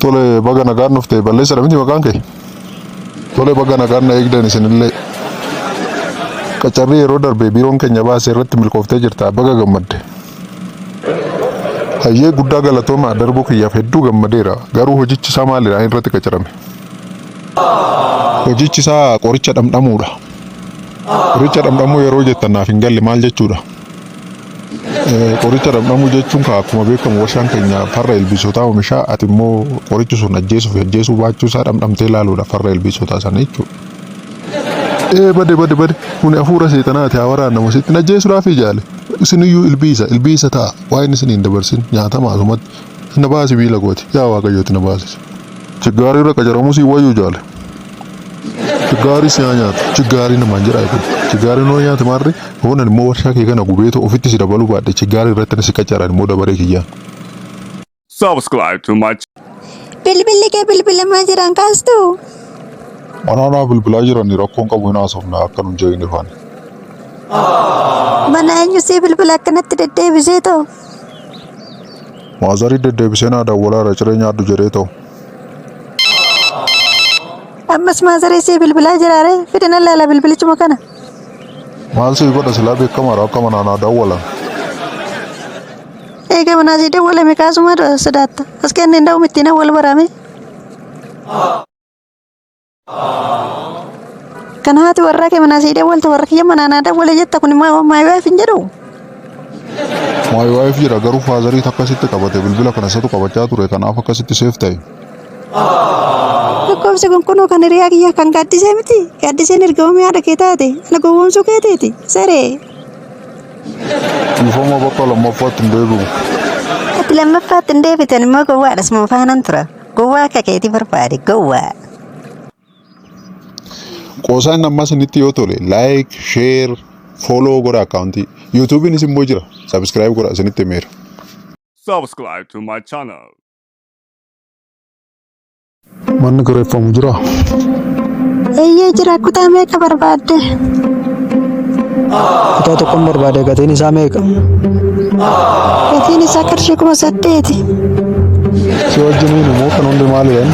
Tole baga nagaan nuftee balleessa miti maqaan kee. Tole baga nagaan na eegdan isinillee. Qacarrii yeroo darbe biiroon keenya baasee irratti milkooftee jirta baga gammadde. Hayyee guddaa galatooma darbuu kiyyaaf hedduu gammadeera garuu hojichi isaa maalidha irratti qacarame. Hojichi isaa qoricha dhamdhamuudha. Qoricha dhamdhamuu yeroo jettan naaf hin galle maal jechuudha? Qoricha dhamdhamuu jechuun akkuma beekamu warshaan keenya farra ilbiisotaa oomishaa ati immoo qorichi sun ajjeesuu baachuu isaa dhamdhamtee ilaaluudha farra ilbiisotaa sana jechuudha. Bade kuni hafuura seexanaati haa waraannamu sitti ajjeesuudhaaf ijaale. Isiniyyuu ilbiisa ta'a waa'een isin hin dabarsin nyaatama asumatti na baasi biila gooti yaa waaqayyooti na baasi. Chiggaarii irra qacaramu si wayyuu jaale. Chiggaarii si nyaata chiggaarii namaan jedha jechuudha. Chiggaarii noo nyaata maarree hoonan immoo warshaa kee kana gubeetu ofitti si dabaluu baadhe chiggaarii irratti si qacaran immoo dabaree kiyyaa. Subscribe to my Bilbilli kee bilbilamaa jiran kaastu. Anaanaa bilbilaa jiranii rakkoon qabu hin haasofna akka nun jeegne faana. Mana eenyu si bilbila akkanatti deddeebisee ta'u. Maazarii deddeebisee naa dawwalaadha cireenya addu jedhee ta'u. Ammas maazarii si bilbilaa jiraare fidina laala bilbilichuma kana. Maal si godha silaa beekamaadha akka manaa dawwalan. Eega manaa si dawwalame kaasuma sodaatta. As kenneen da'u mittiin wal barame. Kan haati warraa kee manaa si dawwalta warra kiyya manaa naa dawwale jetta kun maayiwaaf hin jedhu. Maayiwaaf jira garuu faazarii akkasitti qabate bilbila kana isatu qabachaa ture kanaaf akkasitti seef ta'e. Lakkoofsi kun kan hiriyaa kiyyaa kan gaaddisee miti. Gaaddiseen ergamame haadha kee taate ana gowwoomsuu keeteeti saree. Dhiifama bakka lammaffaatti hin deebi'u. Ati lammaffaatti hin deebitan immoo gowwaadhas moo faanan tura. Gowwaa akka keetii barbaade gowwaa. Qoosaan ammas initti yoo tole like, share, follow godha akkaawuntii. YouTube'in immoo jira. Subscribe godha isinitti himeera. subscribe to my channel. Manni kireeffamu jira. Eeyyee jira kutaa meeqa barbaadde? Kutaa tokkoon barbaade gatiin isaa meeqa? Gatiin isaa qarshii 8,000. Si wajjiniin immoo kan hundi maalidhaan?